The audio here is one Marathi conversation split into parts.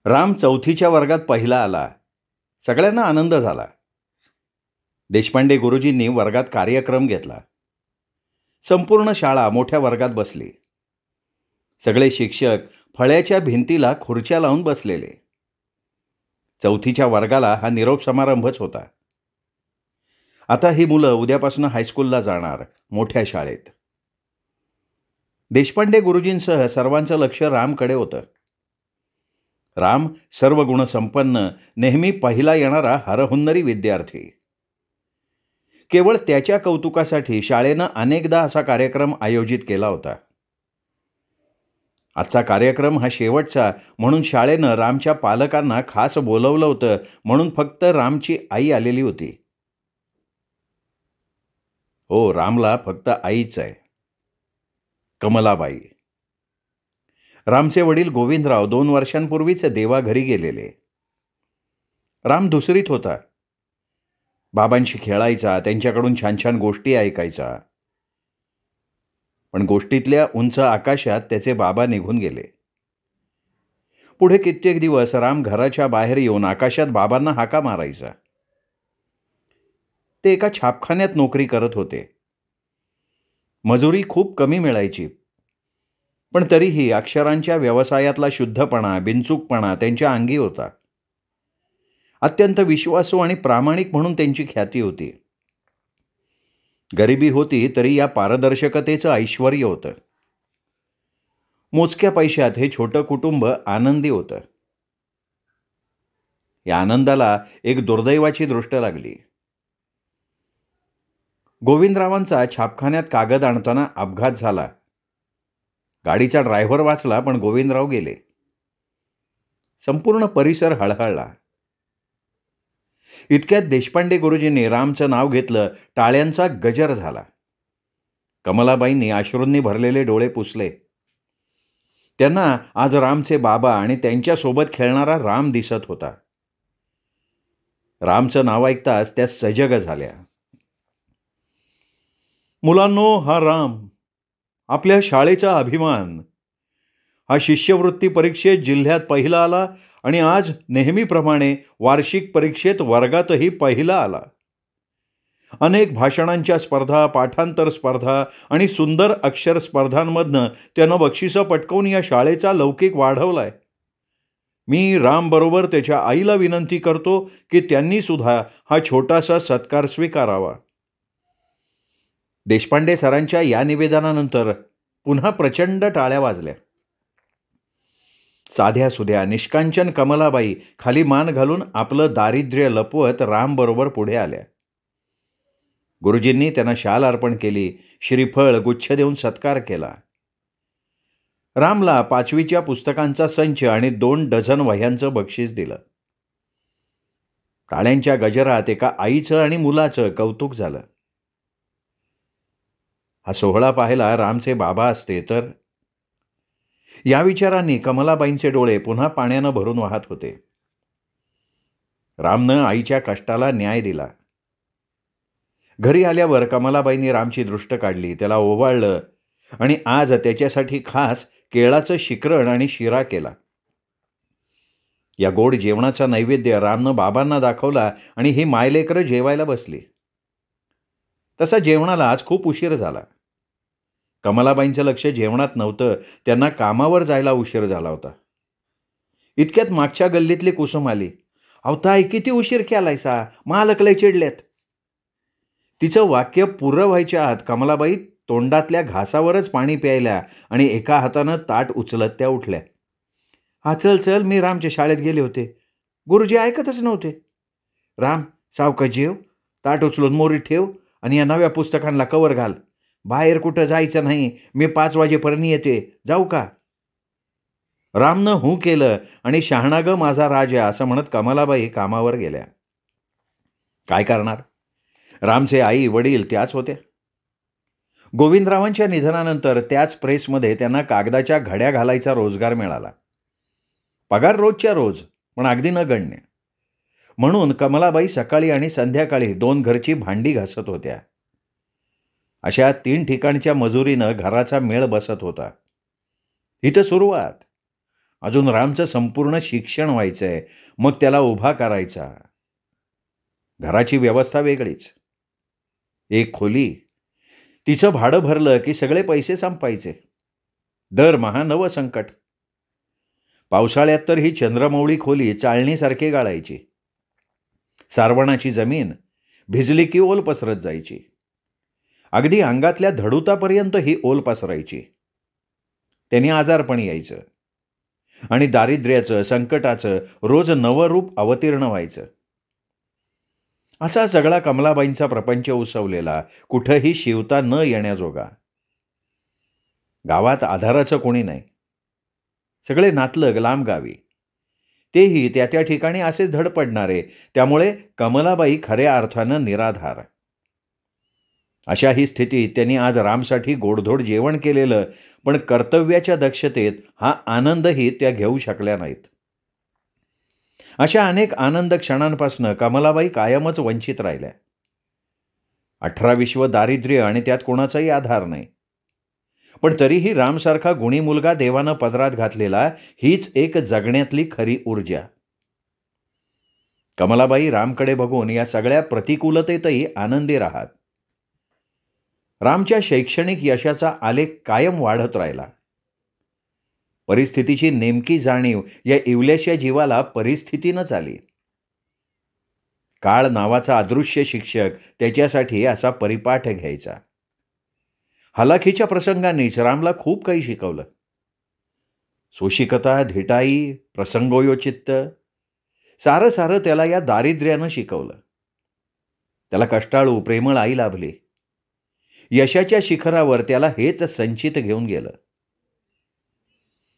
राम चौथीच्या वर्गात पहिला आला. सगळ्यांना आनंद झाला. देशपांडे गुरुजींनी वर्गात कार्यक्रम घेतला. संपूर्ण शाळा मोठ्या वर्गात बसली. सगळे शिक्षक फळ्याच्या भिंतीला खुर्च्या लावून बसलेले. चौथीच्या वर्गाला हा निरोप समारंभच होता. आता ही मुलं उद्यापासून हायस्कूलला जाणार, मोठ्या शाळेत. देशपांडे गुरुजींसह सर्वांचं लक्ष रामकडे होतं. राम सर्व गुणसंपन्न, नेहमी पहिला येणारा हरहुन्नरी विद्यार्थी. केवळ त्याच्या कौतुकासाठी शाळेनं अनेकदा असा कार्यक्रम आयोजित केला होता. आजचा कार्यक्रम हा शेवटचा म्हणून शाळेनं रामच्या पालकांना खास बोलवलं होतं, म्हणून फक्त रामची आई आलेली होती. हो, रामला फक्त आईच आहे, कमलाबाई. रामचे वडील गोविंदराव 2 वर्षांपूर्वीच देवाघरी गेलेले. राम दुसरीत होता. बाबांशी खेळायचा, त्यांच्याकडून छान छान गोष्टी ऐकायचा. पण गोष्टीतल्या उंच आकाशात त्याचे बाबा निघून गेले. पुढे कित्येक दिवस राम घराच्या बाहेर येऊन आकाशात बाबांना हाका मारायचा. ते एका छापखान्यात नोकरी करत होते. मजुरी खूप कमी मिळायची, पण तरीही अक्षरांच्या व्यवसायातला शुद्धपणा, बिनचूकपणा त्यांच्या अंगी होता. अत्यंत विश्वासू आणि प्रामाणिक म्हणून त्यांची ख्याती होती. गरिबी होती तरी या पारदर्शकतेचं ऐश्वर्य होतं. मोजक्या पैशात हे छोटं कुटुंब आनंदी होतं. या आनंदाला एक दुर्दैवाची दृष्ट लागली. गोविंदरावांचा छापखान्यात कागद आणताना अपघात झाला. गाडीचा ड्रायव्हर वाचला, पण गोविंदराव गेले. संपूर्ण परिसर हळहळला. इतक्यात देशपांडे गुरुजींनी रामचं नाव घेतलं. टाळ्यांचा गजर झाला. कमलाबाईंनी अश्रूंनी भरलेले डोळे पुसले. त्यांना आज रामचे बाबा आणि त्यांच्यासोबत खेळणारा राम दिसत होता. रामचं नाव ऐकताच त्या सजग झाल्या. मुलांनो, हा राम आपल्या शाळेचा अभिमान. हा शिष्यवृत्ती परीक्षेत जिल्ह्यात पहिला आला आणि आज नेहमीप्रमाणे वार्षिक परीक्षेत वर्गातही पहिला आला. अनेक भाषणांच्या स्पर्धा, पाठांतर स्पर्धा आणि सुंदर अक्षर स्पर्धांमधनं त्यानं बक्षिसं पटकवून या शाळेचा लौकिक वाढवलाय. मी रामबरोबर त्याच्या आईला विनंती करतो की त्यांनी सुद्धा हा छोटासा सत्कार स्वीकारावा. देशपांडे सरांच्या या निवेदनानंतर पुन्हा प्रचंड टाळ्या वाजल्या. साध्या सुध्या निष्कांचन कमलाबाई खाली मान घालून आपलं दारिद्र्य लपवत रामबरोबर पुढे आल्या. गुरुजींनी त्यांना शाल अर्पण केली, श्रीफळ गुच्छ देऊन सत्कार केला. रामला 5वीच्या पुस्तकांचा संच आणि 2 डझन वह्यांचं बक्षीस दिलं. टाळ्यांच्या गजरात एका आईचं आणि मुलाचं कौतुक झालं. हा सोहळा पाहायला रामचे बाबा असते तर. या विचारांनी कमलाबाईंचे डोळे पुन्हा पाण्यानं भरून वाहत होते. रामनं आईच्या कष्टाला न्याय दिला. घरी आल्यावर कमलाबाईंनी रामची दृष्ट काढली, त्याला ओवाळलं आणि आज त्याच्यासाठी खास केळाचं शिकरण आणि शिरा केला. या गोड जेवणाचा नैवेद्य रामनं बाबांना दाखवला आणि ही मायलेकरं जेवायला बसली. तसा जेवणाला आज खूप उशीर झाला. कमलाबाईंचं लक्ष जेवणात नव्हतं. त्यांना कामावर जायला उशीर झाला होता. इतक्यात मागच्या गल्लीतली कुसुम आली. अहो ताई, किती उशीर केलायसा, मालक लय चिडलेत. तिचं वाक्य पुरं व्हायच्या आत कमलाबाई तोंडातल्या घासावरच पाणी प्यायल्या आणि एका हातानं ताट उचलत त्या उठल्या. हा चल चल, मी रामच्या शाळेत गेले होते. गुरुजी ऐकतच नव्हते. राम, सावकाश जेव, ताट उचलून मोरीत ठेव आणि या नव्या पुस्तकांना कवर घाल. बाहेर कुठं जायचं नाही, मी 5 वाजेपर्यंत येते, जाऊ का? रामनं हू केलं आणि शहाणा ग माझा राजा असं म्हणत कमलाबाई कामावर गेल्या. काय करणार? रामचे आई वडील त्याच होत्या. गोविंदरावांच्या निधनानंतर त्याच प्रेसमध्ये त्यांना कागदाच्या घड्या घालायचा रोजगार मिळाला. पगार रोजच्या रोज, पण अगदी नगण्य. म्हणून कमलाबाई सकाळी आणि संध्याकाळी 2 घरची भांडी घासत होत्या. अशा 3 ठिकाणच्या मजुरीनं घराचा मेळ बसत होता. इथं सुरुवात. अजून रामचं संपूर्ण शिक्षण व्हायचंय, मग त्याला उभा करायचा. घराची व्यवस्था वेगळीच. एक खोली, तिचं भाडं भरलं की सगळे पैसे संपायचे. दरमहा नवं संकट. पावसाळ्यात तर ही चंद्रमौळी खोली चाळणीसारखी गाळायची. सारवणाची जमीन भिजली की ओल पसरत जायची. अगदी अंगातल्या धडुतापर्यंत ही ओल पसरायची. त्यांनी आजारपण यायचं आणि दारिद्र्याचं, संकटाचं रोज नवं रूप अवतीर्ण व्हायचं. असा सगळा कमलाबाईंचा प्रपंच उसवलेला, कुठंही शिवता न येण्याजोगा. गावात आधाराचं कोणी नाही. सगळे नातलग लांब गावी, तेही त्या त्या ठिकाणी असेच धडपडणारे. त्यामुळे कमलाबाई खऱ्या अर्थानं निराधार. अशा ही स्थितीत त्यांनी आज रामसाठी गोडधोड जेवण केलेलं, पण कर्तव्याच्या दक्षतेत हा आनंदही त्या घेऊ शकल्या नाहीत. अशा अनेक आनंद क्षणांपासून कमलाबाई कायमच वंचित राहिल्या. 18 दारिद्र्य आणि त्यात कोणाचाही आधार नाही. पण तरीही रामसारखा गुणी मुलगा देवानं पदरात घातलेला, हीच एक जगण्यातली खरी ऊर्जा. कमलाबाई रामकडे बघून या सगळ्या प्रतिकूलतेतही आनंदी राहत. रामच्या शैक्षणिक यशाचा आलेख कायम वाढत राहिला. परिस्थितीची नेमकी जाणीव या इवल्याशा जीवाला परिस्थितीनंच आली. काळ नावाचा अदृश्य शिक्षक त्याच्यासाठी असा परिपाठ घ्यायचा. हलाखीच्या प्रसंगांनीच रामला खूप काही शिकवलं. सोशिकता, धिटाई, प्रसंगोयोचित्त सारं सारं त्याला या दारिद्र्यानं शिकवलं. त्याला कष्टाळू प्रेमळ आई लाभली. यशाच्या शिखरावर त्याला हेच संचित घेऊन गेलं.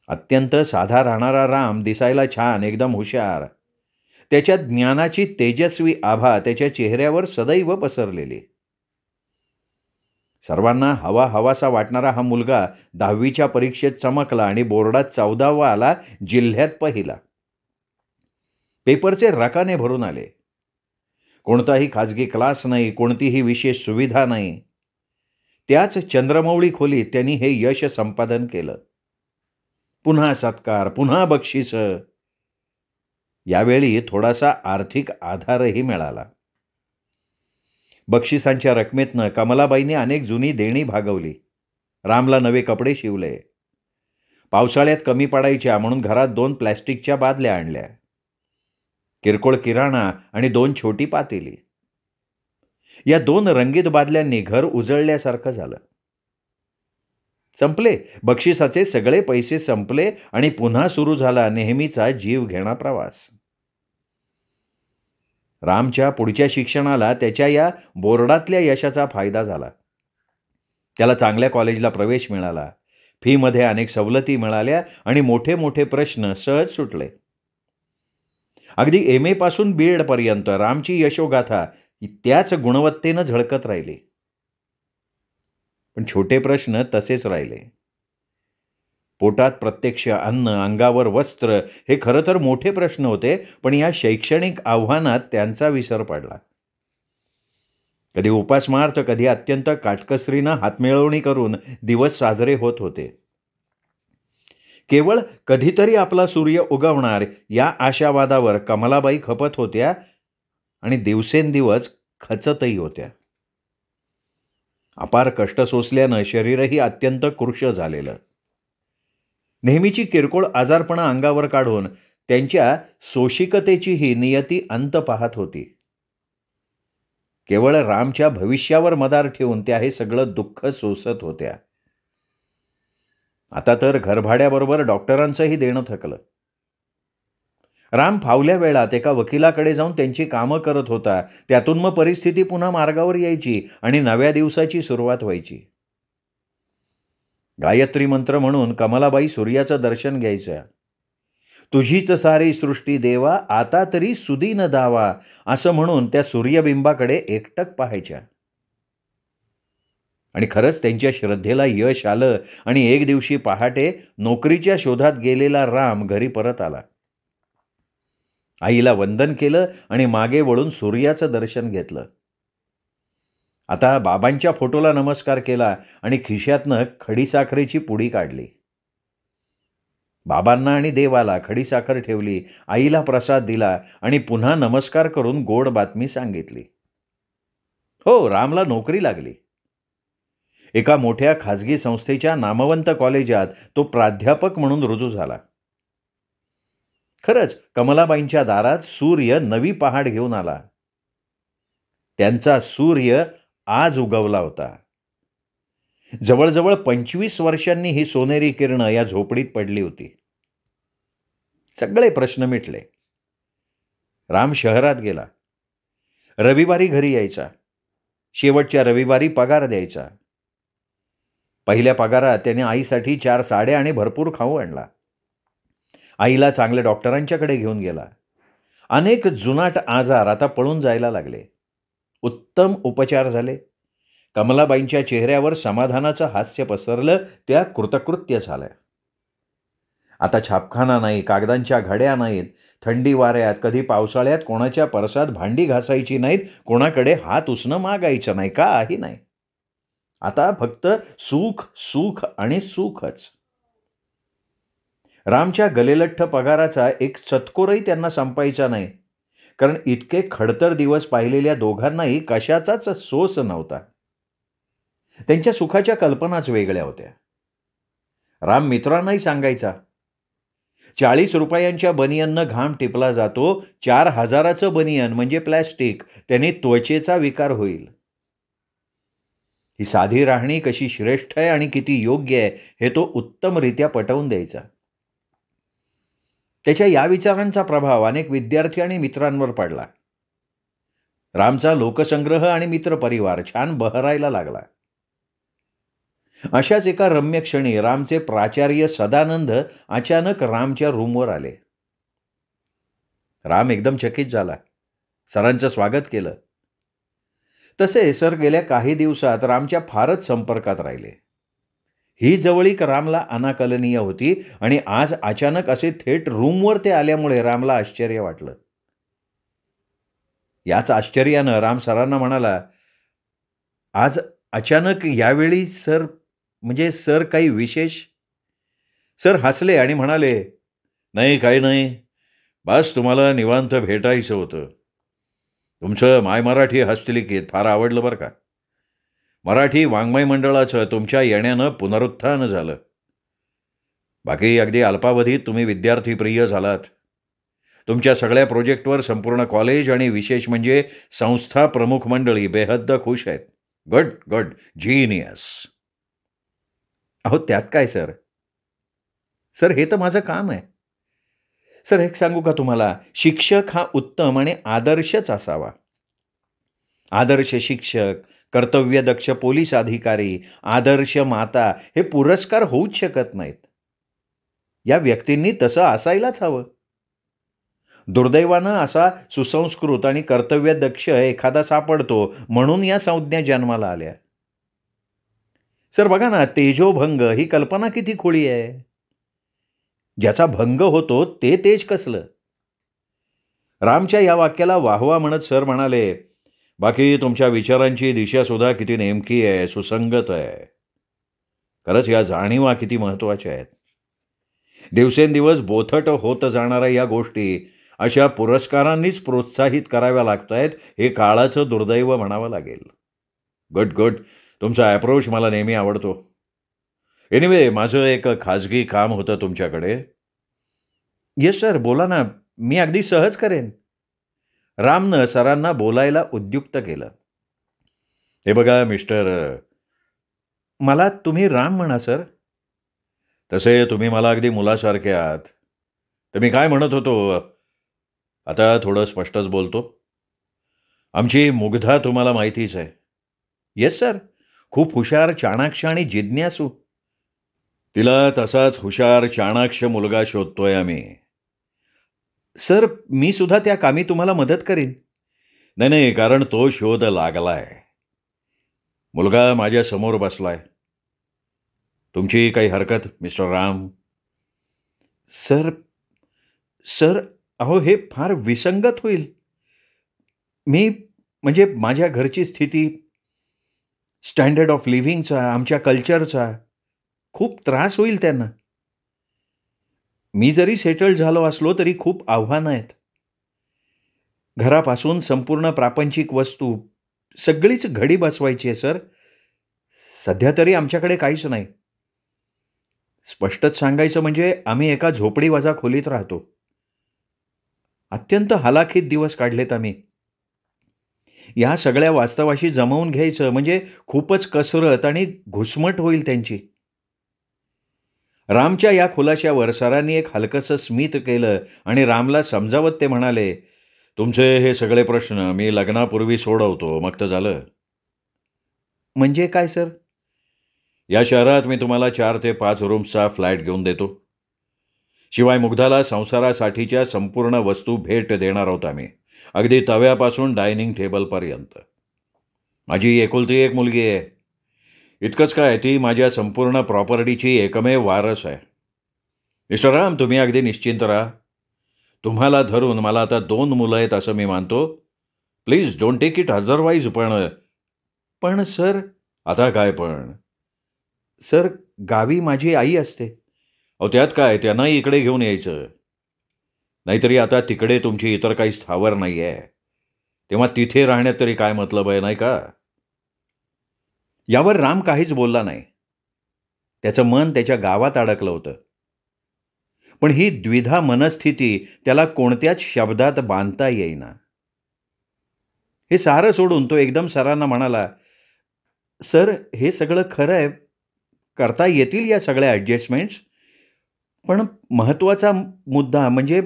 अत्यंत साधा राहणारा राम दिसायला छान, एकदम हुशार. त्याच्या ज्ञानाची तेजस्वी आभा त्याच्या चेहऱ्यावर सदैव पसरलेली. सर्वांना हवा हवासा वाटणारा हा मुलगा 10वीच्या परीक्षेत चमकला आणि बोर्डात 14वा आला, जिल्ह्यात पहिला. पेपरचे रकाने भरून आले. कोणताही खाजगी क्लास नाही, कोणतीही विशेष सुविधा नाही. त्याच चंद्रमौळी खोलीत त्यांनी हे यश संपादन केलं. पुन्हा सत्कार, पुन्हा बक्षीस. यावेळी थोडासा आर्थिक आधारही मिळाला. बक्षिसांच्या रकमेतनं कमलाबाईंनी अनेक जुनी देणी भागवली. रामला नवे कपडे शिवले. पावसाळ्यात कमी पडायच्या म्हणून घरात 2 प्लॅस्टिकच्या बादल्या आणल्या. किरकोळ किराणा आणि 2 छोटी पातेली. या 2 रंगीत बादल्यांनी घर उजळल्यासारखं झालं. संपले बक्षिसाचे सगळे पैसे संपले आणि पुन्हा सुरू झाला नेहमीचा जीव घेणा प्रवास. रामच्या पुढच्या शिक्षणाला त्याच्या या बोर्डातल्या यशाचा फायदा झाला. त्याला चांगल्या कॉलेजला प्रवेश मिळाला. फीमध्ये अनेक सवलती मिळाल्या आणि मोठे मोठे प्रश्न सहज सुटले. अगदी MA पासून BEd पर्यंत रामची यशोगाथा त्याच गुणवत्तेनं झळकत राहिली. पण छोटे प्रश्न तसेच राहिले. पोटात प्रत्यक्ष अन्न, अंगावर वस्त्र हे खरं तर मोठे प्रश्न होते, पण या शैक्षणिक आव्हानात त्यांचा विसर पडला. कधी उपासमार तर कधी अत्यंत काटकसरीनं हातमिळवणी करून दिवस साजरे होत होते. केवळ कधीतरी आपला सूर्य उगवणार या आशावादावर कमलाबाई खपत होत्या आणि दिवसेंदिवस खचतही होत्या. अपार कष्ट सोसल्यानं शरीरही अत्यंत कृश झालेलं. नेहमीची किरकोळ आजारपणं अंगावर काढून त्यांच्या सोशिकतेचीही नियती अंत पाहत होती. केवळ रामच्या भविष्यावर मदार ठेवून त्या हे सगळं दुःख सोसत होत्या. आता तर घरभाड्याबरोबर डॉक्टरांचंही देणं थकलं. राम फावल्या वेळात एका वकिलाकडे जाऊन त्यांची कामं करत होता. त्यातून मग परिस्थिती पुन्हा मार्गावर यायची आणि नव्या दिवसाची सुरुवात व्हायची. गायत्री मंत्र म्हणून कमलाबाई सूर्याचं दर्शन घ्यायच्या. तुझीच सारी सृष्टी देवा, आता तरी सुदीन दावा, असं म्हणून त्या सूर्यबिंबाकडे एकटक पाहायच्या. आणि खरंच त्यांच्या श्रद्धेला यश आलं आणि एक दिवशी पहाटे नोकरीच्या शोधात गेलेला राम घरी परत आला. आईला वंदन केलं आणि मागे वळून सूर्याचं दर्शन घेतलं. आता बाबांच्या फोटोला नमस्कार केला आणि खिशातनं खडीसाखरेची पुडी काढली. बाबांना आणि देवाला खडीसाखर ठेवली, आईला प्रसाद दिला आणि पुन्हा नमस्कार करून गोड बातमी सांगितली. हो, रामला नोकरी लागली. एका मोठ्या खाजगी संस्थेच्या नामवंत कॉलेजात तो प्राध्यापक म्हणून रुजू झाला. खरंच कमलाबाईंच्या दारात सूर्य नवी पहाड घेऊन आला. त्यांचा सूर्य आज उगवला होता. जवळजवळ 25 वर्षांनी ही सोनेरी किरणं या झोपडीत पडली होती. सगळे प्रश्न मिटले. राम शहरात गेला. रविवारी घरी यायचा. शेवटच्या रविवारी पगार द्यायचा. पहिल्या पगारात त्याने आईसाठी 4 साड्या आणि भरपूर खाऊ आणला. आईला चांगल्या डॉक्टरांच्याकडे घेऊन गेला. अनेक जुनाट आजार आता पळून जायला लागले. उत्तम उपचार झाले. कमलाबाईंच्या चेहऱ्यावर समाधानाचं हास्य पसरलं. त्या कृतकृत्य झाल्या. आता छापखाना नाही, कागदांच्या घड्या नाहीत, थंडी वाऱ्यात कधी पावसाळ्यात कोणाच्या परसात भांडी घासायची नाहीत, कोणाकडे हात उसणं मागायचं नाही, काही नाही. आता फक्त सुख सुख आणि सुखच. रामच्या गलेलठ्ठ पगाराचा एक चतकोरही त्यांना संपायचा नाही, कारण इतके खडतर दिवस पाहिलेल्या दोघांनाही कशाचाच सोस नव्हता. त्यांच्या सुखाच्या कल्पनाच वेगळ्या होत्या. राम मित्रांनाही सांगायचा, 40 रुपयांच्या बनियननं घाम टिपला जातो, 4000चं बनियन म्हणजे प्लॅस्टिक, त्याने त्वचेचा विकार होईल. ही साधी राहणी कशी श्रेष्ठ आहे आणि किती योग्य आहे हे तो उत्तमरित्या पटवून द्यायचा. त्याच्या या विचारांचा प्रभाव अनेक विद्यार्थी आणि मित्रांवर पडला. रामचा लोकसंग्रह आणि मित्रपरिवार छान बहरायला लागला. अशाच एका रम्य क्षणी रामचे प्राचार्य सदानंद अचानक रामच्या रूमवर आले. राम एकदम चकित झाला. सरांचं स्वागत केलं. तसे सर गेल्या काही दिवसात रामच्या फारच संपर्कात राहिले. ही जवळीक रामला अनाकलनीय होती आणि आज अचानक असे थेट रूमवर ते आल्यामुळे रामला आश्चर्य वाटलं. याच आश्चर्यानं राम सरांना म्हणाला, आज अचानक यावेळी सर, म्हणजे सर काही विशेष? सर हसले आणि म्हणाले, नाही काही नाही, बस तुम्हाला निवांत भेटायचं होतं. तुमचं माय मराठी हस्तलिखित फार आवडलं बरं का. मराठी वाङ्मय मंडळाचं तुमच्या येण्यानं पुनरुत्थान झालं. बाकी अगदी अल्पावधीत तुम्ही विद्यार्थी प्रिय झालात. तुमच्या सगळ्या प्रोजेक्टवर संपूर्ण कॉलेज आणि विशेष म्हणजे संस्था प्रमुख मंडळी बेहद्द खुश आहेत. Good good, genius. अहो त्यात काय सर? सर हे तर माझं काम आहे. सर एक सांगू का तुम्हाला, शिक्षक हा उत्तम आणि आदर्शच असावा. आदर्श शिक्षक, कर्तव्यदक्ष पोलीस अधिकारी, आदर्श माता हे पुरस्कार होऊच शकत नाहीत. या व्यक्तींनी तसं असायलाच हवं. दुर्दैवानं असा सुसंस्कृत आणि कर्तव्यदक्ष एखादा सापडतो म्हणून या संज्ञा जन्माला आल्या. सर बघा ना, तेजोभंग ही कल्पना किती खुळी आहे. ज्याचा भंग होतो ते तेज कसलं. रामच्या या वाक्याला वाहवा म्हणत सर म्हणाले, बाकी तुमच्या विचारांची दिशा सुद्धा किती नेमकी आहे, सुसंगत आहे. खरंच या जाणीवा किती महत्त्वाच्या आहेत. दिवसेंदिवस बोथट होत जाणाऱ्या या गोष्टी अशा पुरस्कारांनीच प्रोत्साहित कराव्या लागत आहेत, हे काळाचं दुर्दैव म्हणावं लागेल. गुड गुड, तुमचा अप्रोच मला नेहमी आवडतो. एनिवे, माझं एक खाजगी काम होतं तुमच्याकडे. येस सर, बोला ना, मी अगदी सहज करेन. रामनं सरांना बोलायला उद्युक्त केलं. हे बघा मिस्टर, मला तुम्ही राम म्हणा सर. तसे तुम्ही मला अगदी मुलासारखे आहात. तर मी काय म्हणत होतो, आता थोडं स्पष्टच बोलतो. आमची मुग्धा तुम्हाला माहितीच आहे. येस सर, खूप हुशार, चाणाक्ष आणि जिज्ञासू. तिला तसाच हुशार चाणाक्ष मुलगा शोधतोय आम्ही. सर मी सुद्धा त्या कामी तुम्हाला मदत करीन. नाही नाही, कारण तो शोध लागलाय. मुलगा माझ्या समोर बसलाय. तुमची काही हरकत मिस्टर राम? सर सर अहो हे फार विसंगत होईल. मी म्हणजे माझ्या घरची स्थिती, स्टँडर्ड ऑफ लिव्हिंगचा, आमच्या कल्चरचा खूप त्रास होईल त्यांना. मी जरी सेटल झालो असलो तरी खूप आव्हानं आहेत. घरापासून संपूर्ण प्रापंचिक वस्तू सगळीच घडी बसवायची आहे सर. सध्या तरी आमच्याकडे काहीच नाही. स्पष्टच सांगायचं म्हणजे आम्ही एका झोपडीवाजा खोलीत राहतो. अत्यंत हलाखीत दिवस काढलेत आम्ही. या सगळ्या वास्तवाशी जमवून घ्यायचं म्हणजे खूपच कसरत आणि घुसमट होईल त्यांची. रामच्या या खुलाशावर सरांनी एक हलकंसं स्मित केलं आणि रामला समजावत ते म्हणाले, तुमचे हे सगळे प्रश्न मी लग्नापूर्वी सोडवतो, मग तर झालं. म्हणजे काय सर? या शहरात मी तुम्हाला 4 ते 5 रूम्सचा फ्लॅट घेऊन देतो. शिवाय मुग्धाला संसारासाठीच्या संपूर्ण वस्तू भेट देणार आहोत आम्ही, अगदी तव्यापासून डायनिंग टेबलपर्यंत. माझी एकुलती एक मुलगी आहे. इतकंच काय, ती माझ्या संपूर्ण प्रॉपर्टीची एकमेव वारस आहे. मिस्टर राम, तुम्ही अगदी निश्चिंत राहा. तुम्हाला धरून मला आता 2 मुलं आहेत असं मी मानतो. Please don't take it otherwise. पण पण सर. आता काय पण? सर, गावी माझी आई असते. अहो त्यात काय, त्यांनाही इकडे घेऊन यायचं. नाहीतरी आता तिकडे तुमची इतर काही स्थावर नाही आहे, तेव्हा तिथे राहण्यात तरी काय मतलब आहे, नाही का? यावर राम काहीच बोलला नाही. त्याचं मन त्याच्या गावात अडकलं होतं. पण ही द्विधा मनस्थिती त्याला कोणत्याच शब्दात बांधता येईना. हे सारं सोडून तो एकदम सरांना म्हणाला, सर, हे सगळं खरं आहे. करता येतील या सगळ्या ॲडजस्टमेंट्स. पण महत्त्वाचा मुद्दा म्हणजे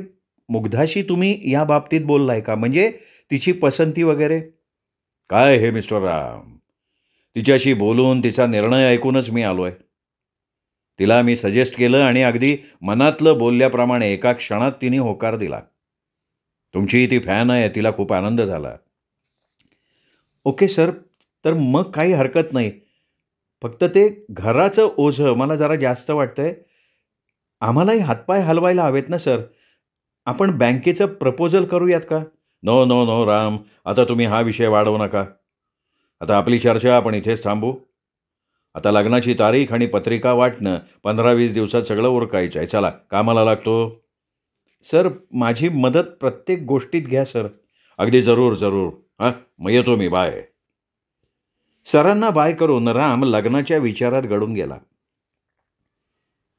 मुग्धाशी तुम्ही या बाबतीत बोललाय का? म्हणजे तिची पसंती वगैरे? काय हे मिस्टर राम, तिच्याशी बोलून तिचा निर्णय ऐकूनच मी आलोय. तिला मी सजेस्ट केलं आणि अगदी मनातलं बोलल्याप्रमाणे एका क्षणात तिने होकार दिला. तुमची ती फॅन आहे, तिला खूप आनंद झाला. ओके सर, तर मग काही हरकत नाही. फक्त ते घराचं ओझं मला जरा जास्त वाटतंय. आम्हालाही हातपाय हलवायला हवेत ना सर. आपण बँकेचं प्रपोजल करूयात का? नो नो नो राम, आता तुम्ही हा विषय वाढवू नका. आता आपली चर्चा आपण इथेच थांबू. आता लग्नाची तारीख आणि पत्रिका वाटणं 15-20 दिवसात सगळं उरकायचं आहे. चला कामाला लागतो. सर, माझी मदत प्रत्येक गोष्टीत घ्या सर. अगदी जरूर जरूर. हां, मग येतो मी. बाय. सरांना बाय करून राम लग्नाच्या विचारात गळून गेला.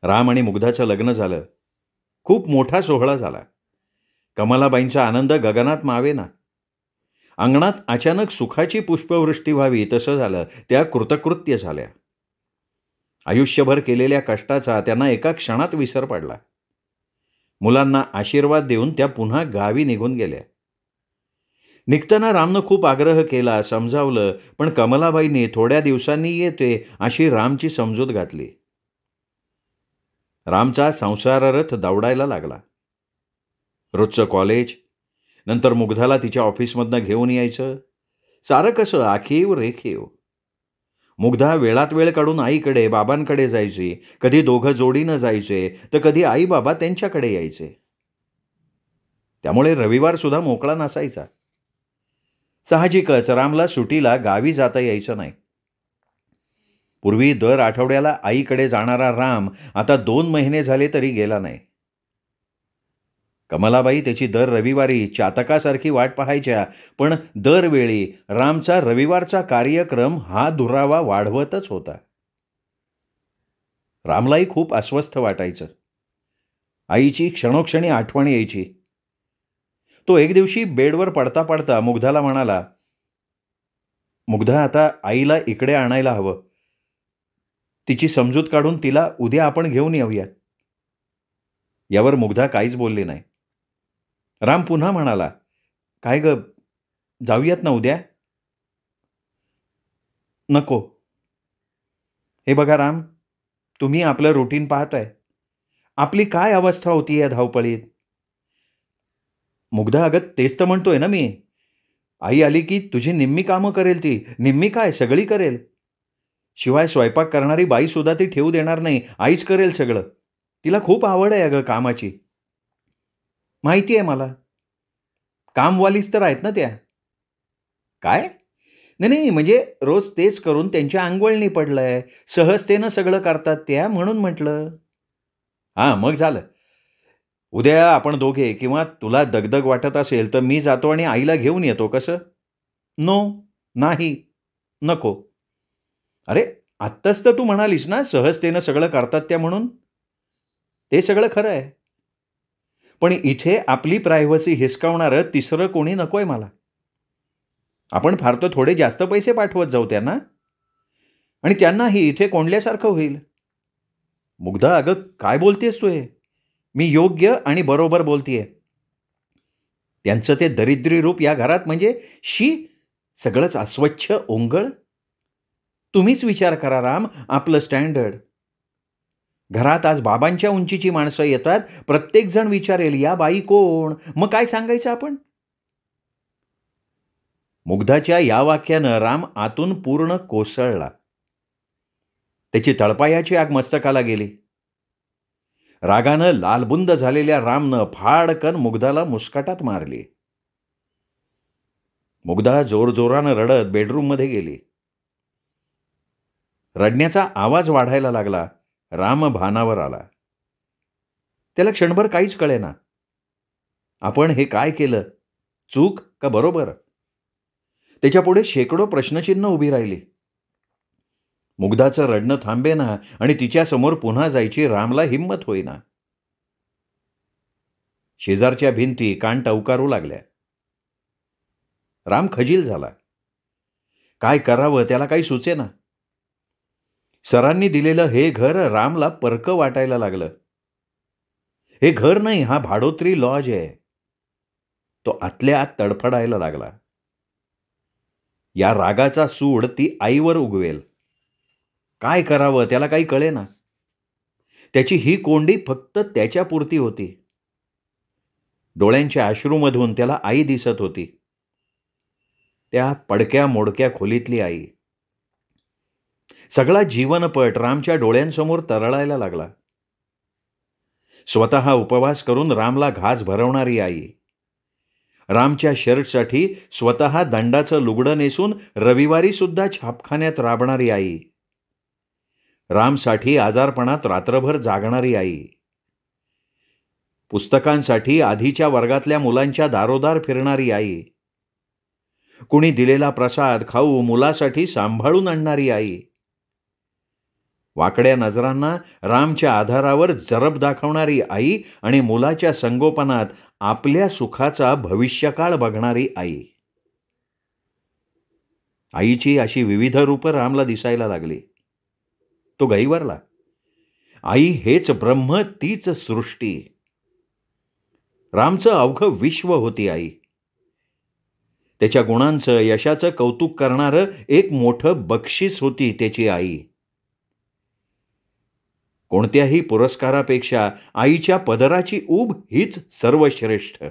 राम आणि मुग्धाचं लग्न झालं. खूप मोठा सोहळा झाला. कमलाबाईंचा आनंद गगनात मावेना. अंगणात अचानक सुखाची पुष्पवृष्टी व्हावी तसं झालं. त्या कृतकृत्य झाल्या. आयुष्यभर केलेल्या कष्टाचा त्यांना एका क्षणात विसर पडला. मुलांना आशीर्वाद देऊन त्या पुन्हा गावी निघून गेल्या. निघताना रामनं खूप आग्रह केला, समजावलं, पण कमलाबाईंनी थोड्या दिवसांनी येते अशी रामची समजूत घातली. रामचा संसाररथ दौडायला लागला. रोजचं कॉलेज, नंतर मुग्धाला तिच्या ऑफिसमधनं घेऊन यायचं. सारं कसं आखीव रेखीव. मुग्धा वेळात वेळ काढून आईकडे, बाबांकडे जायची. कधी दोघं जोडीनं जायचे, तर कधी आई बाबा त्यांच्याकडे यायचे. त्यामुळे रविवार सुद्धा मोकळा नसायचा. साहजिकच रामला सुटीला गावी जाता यायचं नाही. पूर्वी दर आठवड्याला आईकडे जाणारा राम आता 2 महिने झाले तरी गेला नाही. कमलाबाई त्याची दर रविवारी चातकासारखी वाट पाहायच्या, पण दरवेळी रामचा रविवारचा कार्यक्रम हा दुरावा वाढवतच होता. रामलाही खूप अस्वस्थ वाटायचं. आईची क्षणोक्षणी आठवण यायची. तो एक दिवशी बेडवर पडता पडता मुग्धाला म्हणाला, मुग्धा, आता आईला इकडे आणायला हवं. तिची समजूत काढून तिला उद्या आपण घेऊन येऊयात. यावर मुग्धा काहीच बोलली नाही. राम पुन्हा म्हणाला, काय ग, जाऊयात ना उद्या? नको. हे बघा राम, तुम्ही आपलं रुटीन पाहताय. आपली काय अवस्था होती या धावपळीत. मुग्धा, अगं तेच तर म्हणतोय ना मी. आई आली की तुझी निम्मी कामं करेल ती. निम्मी काय, सगळी करेल. शिवाय स्वयंपाक करणारी बाई सुद्धा ती ठेवू देणार नाही. आईच करेल सगळं. तिला खूप आवड आहे अगं कामाची. माहिती आहे मला. कामवालीच तर आहेत ना त्या. काय? नाही नाही, म्हणजे रोज तेच करून त्यांच्या अंगवळणी पडलंय. सहजतेनं सगळं करतात त्या, म्हणून म्हटलं. हां, मग झालं. उद्या आपण दोघे किंवा तुला दगदग वाटत असेल तर मी जातो आणि आईला घेऊन येतो, कसं? नो, नाही, नको. अरे, आत्ताच तर तू म्हणालीस ना सहजतेनं सगळं करतात त्या म्हणून? ते सगळं खरं आहे. पण इथे आपली प्रायव्हसी हिसकावणारं तिसरं कोणी नकोय मला. आपण फार तर थोडे जास्त पैसे पाठवत जाऊ त्यांना आणि त्यांनाही इथे कोंडल्यासारखं होईल. मुग्धा, अगं काय बोलतेस तू हे? मी योग्य आणि बरोबर बोलतीये. त्यांचं ते दरिद्री रूप या घरात म्हणजे शी, सगळंच अस्वच्छ, ओंगळ. तुम्हीच विचार करा राम, आपलं स्टँडर्ड. घरात आज बाबांच्या उंचीची माणसं येतात, प्रत्येकजण विचारेल या बाई कोण? मग काय सांगायचं आपण? मुग्धाच्या या वाक्यानं राम आतून पूर्ण कोसळला. त्याची तळपायाची आग मस्तकाला गेली. रागानं लालबुंद झालेल्या रामनं फाडकन मुग्धाला मुस्काटात मारली. मुग्धा जोरजोरानं रडत बेडरूममध्ये गेली. रडण्याचा आवाज वाढायला लागला. राम भानावर आला. त्याला क्षणभर काहीच कळेना. आपण हे काय केलं? चूक का बरोबर? त्याच्यापुढे शेकडो प्रश्नचिन्ह उभी राहिली. मुग्धाचं रडणं थांबेना आणि तिच्यासमोर पुन्हा जायची रामला हिंमत होईना. शेजारच्या भिंती कान टवकारू लागल्या. राम खजील झाला. काय करावं त्याला काही सुचेना. सरांनी दिलेलं हे घर रामला परकं वाटायला लागलं. हे घर नाही, हा भाडोत्री लॉज आहे. तो आतल्या आत तडफडायला लागला. या रागाचा सूड ती आईवर उगवेल. काय करावं त्याला काही कळेना. त्याची ही कोंडी फक्त त्याच्यापुरती होती. डोळ्यांच्या अश्रूमधून त्याला आई दिसत होती. त्या पडक्या मोडक्या खोलीतली आई. सगळा जीवनपट रामच्या डोळ्यांसमोर तरळायला लागला. स्वतः उपवास करून रामला घास भरवणारी आई. रामच्या शर्टसाठी स्वतः दंडाचं लुगडं नेसून रविवारी सुद्धा छापखान्यात राबणारी आई. रामसाठी आजारपणात रात्रभर जागणारी आई. पुस्तकांसाठी आधीच्या वर्गातल्या मुलांच्या दारोदार फिरणारी आई. कुणी दिलेला प्रसाद खाऊ मुलासाठी सांभाळून आणणारी आई. वाकड्या नजरांना रामच्या आधारावर जरब दाखवणारी आई आणि मुलाच्या संगोपनात आपल्या सुखाचा भविष्यकाळ बघणारी आई. आईची अशी विविध रूपं रामला दिसायला लागली. तो गहिवरला. आई हेच ब्रह्म, तीच सृष्टी. रामचं अवघं विश्व होती आई. त्याच्या गुणांचं, यशाचं कौतुक करणारं एक मोठं बक्षीस होती त्याची आई. कोणत्याही पुरस्कारापेक्षा आईच्या पदराची ऊब हीच सर्वश्रेष्ठ.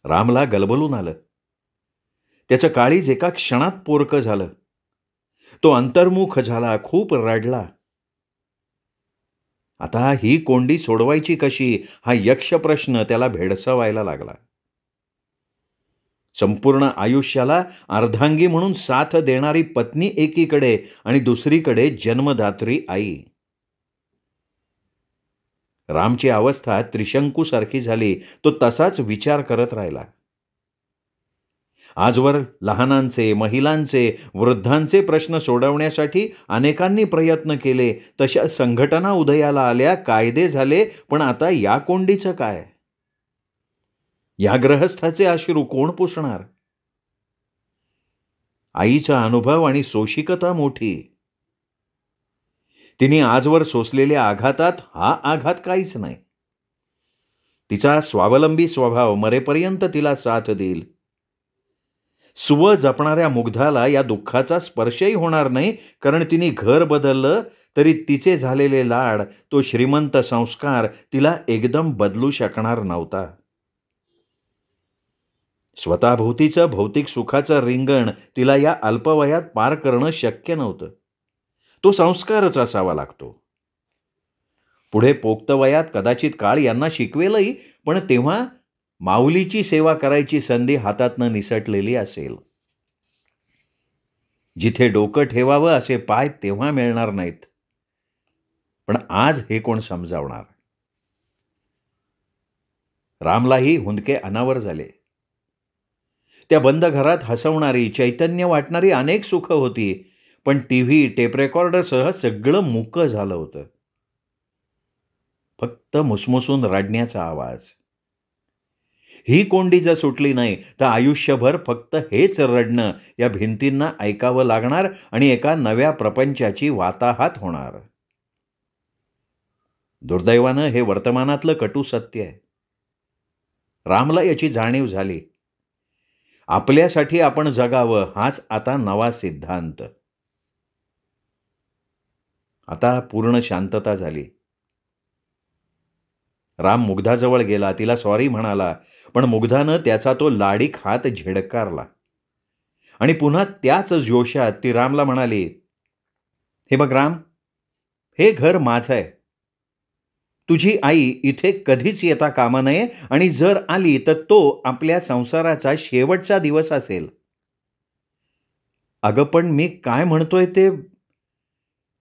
रामला गलबलून आलं. त्याचं काळीज एका क्षणात पोरकं झालं. तो अंतर्मुख झाला, खूप रडला. आता ही कोंडी सोडवायची कशी, हा यक्ष प्रश्न त्याला भेडसावायला लागला. संपूर्ण आयुष्याला अर्धांगी म्हणून साथ देणारी पत्नी एकीकडे आणि दुसरीकडे जन्मदात्री आई. रामची अवस्था त्रिशंकूसारखी झाली. तो तसाच विचार करत राहिला. आजवर लहानांचे, महिलांचे, वृद्धांचे प्रश्न सोडवण्यासाठी अनेकांनी प्रयत्न केले. तशा संघटना उदयाला आल्या, कायदे झाले. पण आता या कोंडीचं काय? या ग्रहस्थाचे अश्रू कोण पुसणार? आईचा अनुभव आणि सोशिकता मोठी. तिने आजवर सोसलेल्या आघातात हा आघात काहीच नाही. तिचा स्वावलंबी स्वभाव मरेपर्यंत तिला साथ देईल. स्व जपणाऱ्या मुग्धाला या दुःखाचा स्पर्शही होणार नाही, कारण तिने घर बदललं तरी तिचे झालेले लाड, तो श्रीमंत संस्कार तिला एकदम बदलू शकणार नव्हता. स्वतःभोवतीचं भौतिक सुखाचं रिंगण तिला या अल्पवयात पार करणं शक्य नव्हतं. तो संस्कारच असावा लागतो. पुढे पोक्त वयात कदाचित काळ यांना शिकवेलही, पण तेव्हा माऊलीची सेवा करायची संधी हातातनं निसटलेली असेल. जिथे डोकं ठेवावं असे पाय तेव्हा मिळणार नाहीत. पण आज हे कोण समजावणार? रामलाही हुंदके अनावर झाले. त्या बंद घरात हसवणारी, चैतन्य वाटणारी अनेक सुखं होती, पण टीव्ही, टेप रेकॉर्डरसह सगळं मूक झालं होतं. फक्त मुसमुसून रडण्याचा आवाज. ही कोंडी जर सुटली नाही तर आयुष्यभर फक्त हेच रडणं या भिंतींना ऐकावं लागणार आणि एका नव्या प्रपंचाची वाताहात होणार. दुर्दैवानं हे वर्तमानातलं कटू सत्य आहे. रामला याची जाणीव झाली. आपल्यासाठी आपण जगावं हाच आता नवा सिद्धांत. आता पूर्ण शांतता झाली. राम मुग्धाजवळ गेला, तिला सॉरी म्हणाला, पण मुग्धानं त्याचा तो लाडीक हात झिडकारला आणि पुन्हा त्याच जोशात ती रामला म्हणाली, हे बघ राम, हे घर माझं आहे. तुझी आई इथे कधीच येता कामा नये आणि जर आली तर तो आपल्या संसाराचा शेवटचा दिवस असेल. अगं पण मी काय म्हणतोय ते.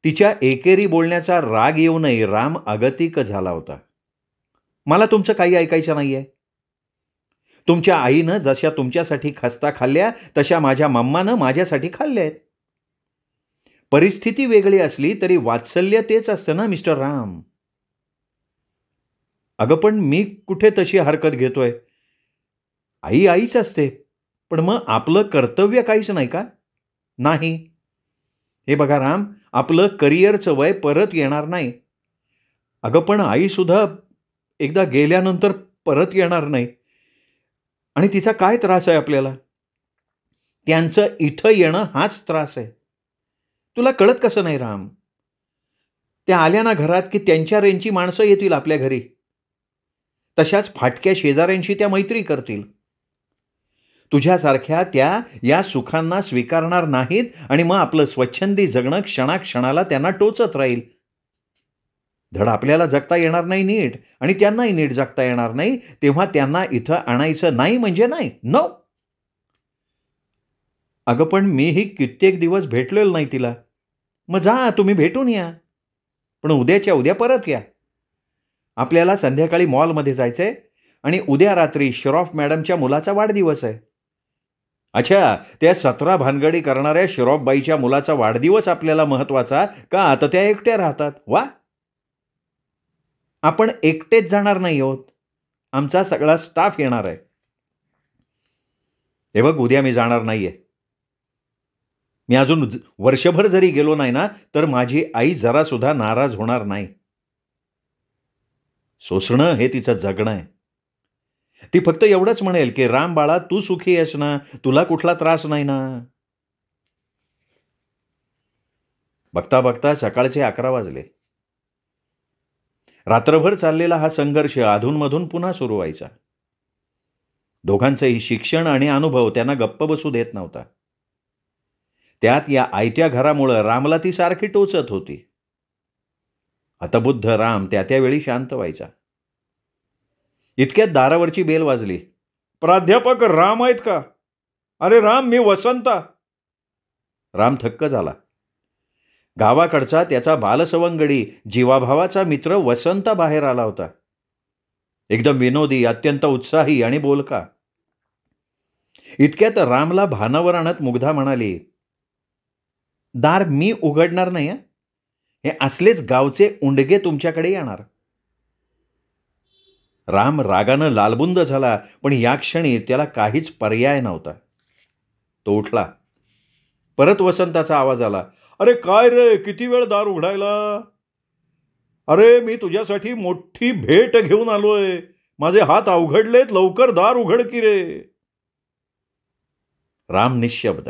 तिच्या एकेरी बोलण्याचा राग येऊ नये राम अगतिक झाला होता. मला तुमचं काही ऐकायचं नाहीये. तुमच्या आईनं जशा तुमच्यासाठी खस्ता खाल्ल्या तशा माझ्या मम्मानं माझ्यासाठी खाल्ल्यात. परिस्थिती वेगळी असली तरी वात्सल्य तेच असतं ना मिस्टर राम. अगं पण मी कुठे तशी हरकत घेतोय. आई आईच असते, पण मग आपलं कर्तव्य काहीच नाही का? नाही. हे बघा राम, आपलं करिअरचं वय परत येणार नाही. अगं पण आईसुद्धा एकदा गेल्यानंतर परत येणार नाही आणि तिचा काय त्रास आहे आपल्याला. त्यांचं इथं येणं हाच त्रास आहे. तुला कळत कसं नाही राम. त्या आल्या ना घरात की त्यांच्या रेंजची माणसं येतील आपल्या घरी. तशाच फाटक्या शेजाऱ्यांशी त्या मैत्री करतील. तुझ्यासारख्या त्या या सुखांना स्वीकारणार नाहीत आणि मग आपलं स्वच्छंदी जगणं क्षणाक्षणाला त्यांना टोचत राहील. धड आपल्याला जगता येणार नाही नीट आणि त्यांनाही नीट जगता येणार नाही, तेव्हा त्यांना इथं आणायचं नाही म्हणजे नाही. नो. अगं पण मीही कित्येक दिवस भेटलेलो नाही तिला. मग जा, तुम्ही भेटून या, पण उद्याच्या उद्या परत या. आपल्याला संध्याकाळी मॉलमध्ये जायचंय आणि उद्या रात्री श्रॉफ मॅडमच्या मुलाचा वाढदिवस आहे. अच्छा, त्या 17 भानगडी करणाऱ्या श्रॉफबाईच्या मुलाचा वाढदिवस आपल्याला महत्वाचा का? आता त्या एकट्या राहतात. वा. आपण एकटेच जाणार नाही आहोत. आमचा सगळा स्टाफ येणार आहे. हे बघ, उद्या मी जाणार नाहीये. मी अजून वर्षभर जरी गेलो नाही ना तर माझी आई जरा सुद्धा नाराज होणार नाही. सोसणं हे तिचं जगणं आहे. ती फक्त एवढंच म्हणेल की राम बाळा, तू सुखी आहेस ना, तुला कुठला त्रास नाही ना. बघता बघता सकाळचे 11 वाजले. रात्रभर चाललेला हा संघर्ष अधूनमधून पुन्हा सुरू व्हायचा. दोघांचंही शिक्षण आणि अनुभव त्यांना गप्प बसू देत नव्हता. त्यात या आयत्या घरामुळं रामला ती सारखी टोचत होती. हतबुद्ध राम त्यावेळी शांत व्हायचा. इतक्यात दारावरची बेल वाजली. प्राध्यापक राम आहेत का? अरे राम, मी वसंता. राम थक्क झाला. गावाकडचा त्याचा बालसवंगडी, जीवाभावाचा मित्र वसंता बाहेर आला होता. एकदम विनोदी, अत्यंत उत्साही आणि बोलका. इतक्यात रामला भानावर आणत मुग्धा म्हणाली, दार मी उघडणार नाही. हे असलेच गावचे उंडगे तुमच्याकडे येणार. राम रागानं लालबुंद झाला, पण या क्षणी त्याला काहीच पर्याय नव्हता. तो उठला. परत वसंताचा आवाज आला, अरे काय रे, किती वेळ दार उघडायला? अरे मी तुझ्यासाठी मोठी भेट घेऊन आलोय. माझे हात अवघडलेत, लवकर दार उघड की रे. राम निशब्द.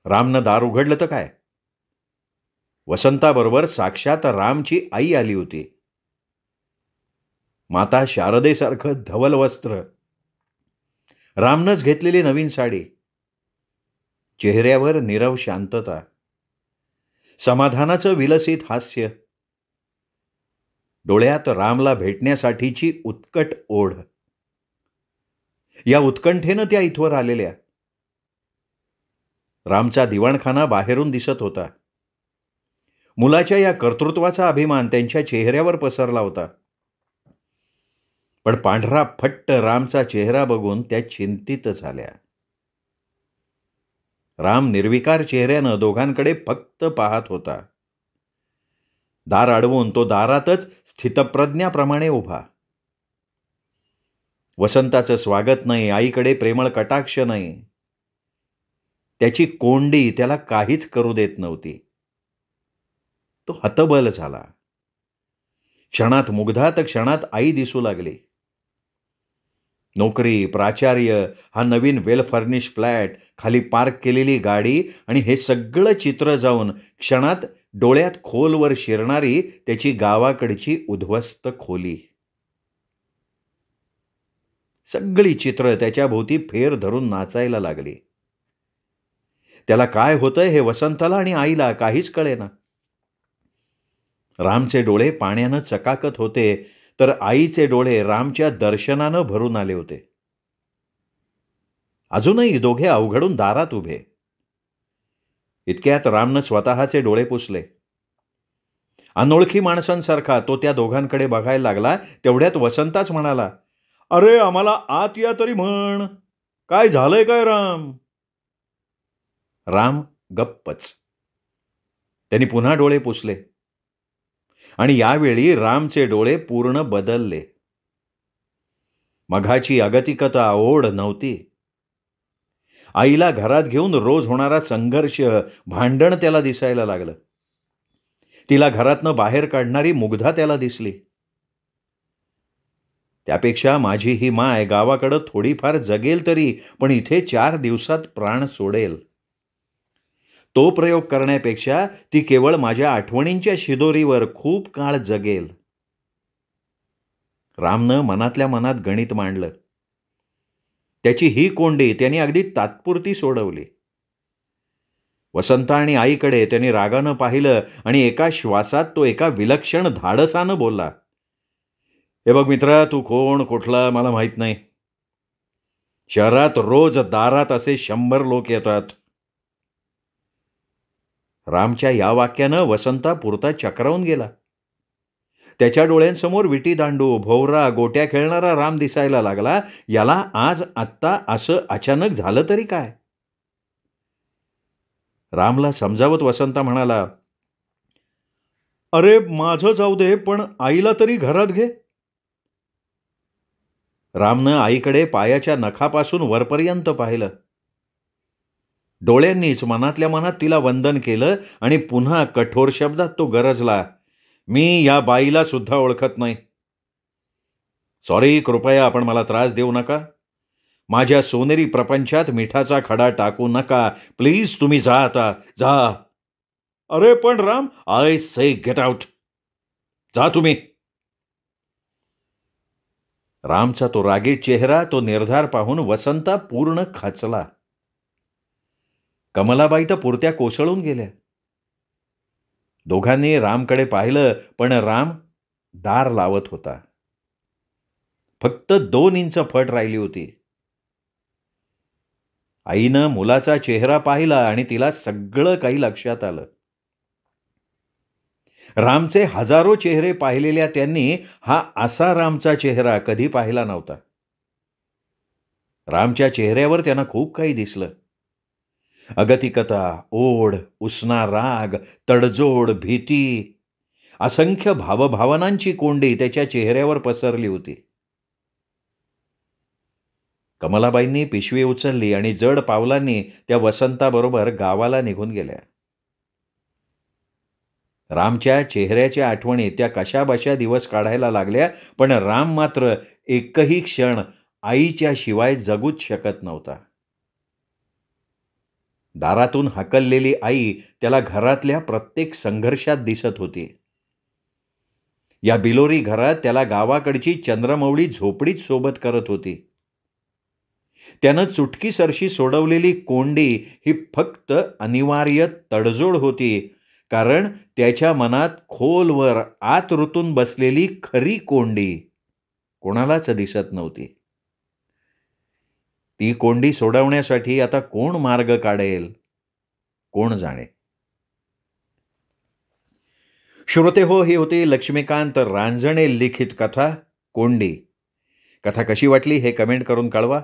रामनं दार उघडलं तर काय, वसंताबरोबर साक्षात रामची आई आली होती. माता शारदेसारखं धवल वस्त्र, रामनंच घेतलेली नवीन साडी, चेहऱ्यावर नीरव शांतता, समाधानाचं विलसित हास्य, डोळ्यात रामला भेटण्यासाठीची उत्कट ओढ. या उत्कंठेनं त्या इथवर आलेल्या. रामचा दिवाणखाना बाहेरून दिसत होता. मुलाच्या या कर्तृत्वाचा अभिमान त्यांच्या चेहऱ्यावर पसरला होता. पण पांढरा फट्ट रामचा चेहरा बघून त्या चिंतित झाल्या. राम निर्विकार चेहऱ्यानं दोघांकडे फक्त पाहत होता. दार अडवून तो दारातच स्थितप्रज्ञाप्रमाणे उभा. वसंताचं स्वागत नाही, आईकडे प्रेमळ कटाक्ष नाही. त्याची कोंडी त्याला काहीच करू देत नव्हती. तो हतबल झाला. क्षणात मुग्धा तर क्षणात आई दिसू लागली. नोकरी, प्राचार्य, हा नवीन वेल फर्निश फ्लॅट, खाली पार्क केलेली गाडी आणि हे सगळं चित्र जाऊन क्षणात डोळ्यात खोलवर शिरणारी त्याची गावाकडची उद्ध्वस्त खोली. सगळी चित्र त्याच्या भोवती फेर धरून नाचायला लागली. त्याला काय होतंय हे वसंताला आणि आईला काहीच कळेना. रामचे डोळे पाण्यानं चकाकत होते, तर आईचे डोळे रामच्या दर्शनानं भरून आले होते. अजूनही दोघे अवघडून दारात उभे. इतक्यात रामनं स्वतःचे डोळे पुसले. अनोळखी माणसांसारखा तो त्या दोघांकडे बघायला लागला. तेवढ्यात वसंताच म्हणाला, "अरे, आम्हाला आत या तरी म्हण. काय झालंय काय राम?" राम गप्पच. त्यांनी पुन्हा डोळे पुसले आणि यावेळी रामचे डोळे पूर्ण बदलले. मघाची अगतिकता, ओढ नव्हती. आईला घरात घेऊन रोज होणारा संघर्ष, भांडण त्याला दिसायला लागलं. तिला घरातनं बाहेर काढणारी मुग्धा त्याला दिसली. त्यापेक्षा माझी ही माय गावाकडं थोडीफार जगेल तरी, पण इथे 4 दिवसात प्राण सोडेल. तो प्रयोग करण्यापेक्षा ती केवळ माझ्या आठवणींच्या शिदोरीवर खूप काळ जगेल. रामनं मनातल्या मनात गणित मांडलं. त्याची ही कोंडी त्यांनी अगदी तात्पुरती सोडवली. वसंता आणि आईकडे त्यांनी रागानं पाहिलं आणि एका श्वासात तो एका विलक्षण धाडसानं बोलला, "हे बघ मित्रा, तू कोण, कुठला मला माहित नाही. शहरात रोज दारात असे 100 लोक येतात." रामच्या या वाक्यानं वसंता पुरता चक्रावून गेला. त्याच्या डोळ्यांसमोर विटी दांडू, भोवरा, गोट्या खेळणारा राम दिसायला लागला. याला आज आत्ता असं अचानक झालं तरी काय? रामला समजावत वसंता म्हणाला, "अरे, माझं जाऊ दे, पण आईला तरी घरात घे." रामनं आईकडे पायाच्या नखापासून वरपर्यंत पाहिलं. डोळ्यांनीच मनातल्या मनात तिला वंदन केलं आणि पुन्हा कठोर शब्दात तो गरजला, "मी या बाईला सुद्धा ओळखत नाही. सॉरी, कृपया आपण मला त्रास देऊ नका. माझ्या सोनेरी प्रपंचात मिठाचा खडा टाकू नका. प्लीज तुम्ही जा आता, जा." "अरे पण Ram." "I say get out. जा तुम्ही." रामचा तो रागीट चेहरा, तो निर्धार पाहून वसंता पूर्ण खचला. कमलाबाई तर पुरत्या कोसळून गेल्या. दोघांनी रामकडे पाहिलं, पण राम दार लावत होता. फक्त 2 इंच फट राहिली होती. आईनं मुलाचा चेहरा पाहिला आणि तिला सगळं काही लक्षात आलं. रामचे हजारो चेहरे पाहिलेल्या त्यांनी हा असा रामचा चेहरा कधी पाहिला नव्हता. रामच्या चेहऱ्यावर त्यांना खूप काही दिसलं. अगतिकता, ओढ, उसना राग, तडजोड, भीती, असंख्य भावभावनांची कोंडी त्याच्या चेहऱ्यावर पसरली होती. कमलाबाईंनी पिशवी उचलली आणि जड पावलांनी त्या वसंताबरोबर गावाला निघून गेल्या. रामच्या चेहऱ्याच्या आठवणी त्या कशाबशा दिवस काढायला लागल्या, पण राम मात्र एकही क्षण आईच्या शिवाय जगूच शकत नव्हता. दारातून हकललेली आई त्याला घरातल्या प्रत्येक संघर्षात दिसत होती. या बिलोरी घरात त्याला गावाकडची चंद्रमौळी झोपडीच सोबत करत होती. त्यानं चुटकीसरशी सोडवलेली कोंडी ही फक्त अनिवार्य तडजोड होती, कारण त्याच्या मनात खोलवर आत रुतून बसलेली खरी कोंडी कोणालाच दिसत नव्हती. ती कोंडी सोडवण्यासाठी आता कोण मार्ग काढेल, कोण जाणे. श्रोते हो, ही होती लक्ष्मीकांत रांजणे लिखित कथा कोंडी. कथा कशी वाटली हे कमेंट करून कळवा.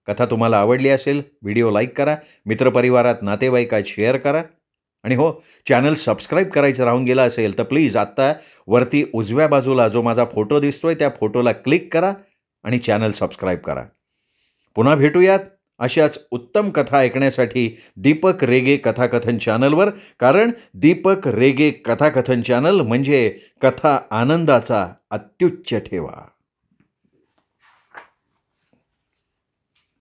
कथा तुम्हाला आवडली असेल व्हिडिओ लाईक करा, मित्रपरिवारात नातेवाईकात शेअर करा आणि हो, चॅनल सबस्क्राईब करायचं राहून गेलं असेल तर प्लीज आत्ता वरती उजव्या बाजूला जो माझा फोटो दिसतोय त्या फोटोला क्लिक करा आणि चॅनल सबस्क्राईब करा. पुन्हा भेटूयात अशाच उत्तम कथा ऐकण्यासाठी दीपक रेगे कथाकथन चॅनलवर, कारण दीपक रेगे कथाकथन चॅनल म्हणजे कथा आनंदाचा अत्युच्च ठेवा.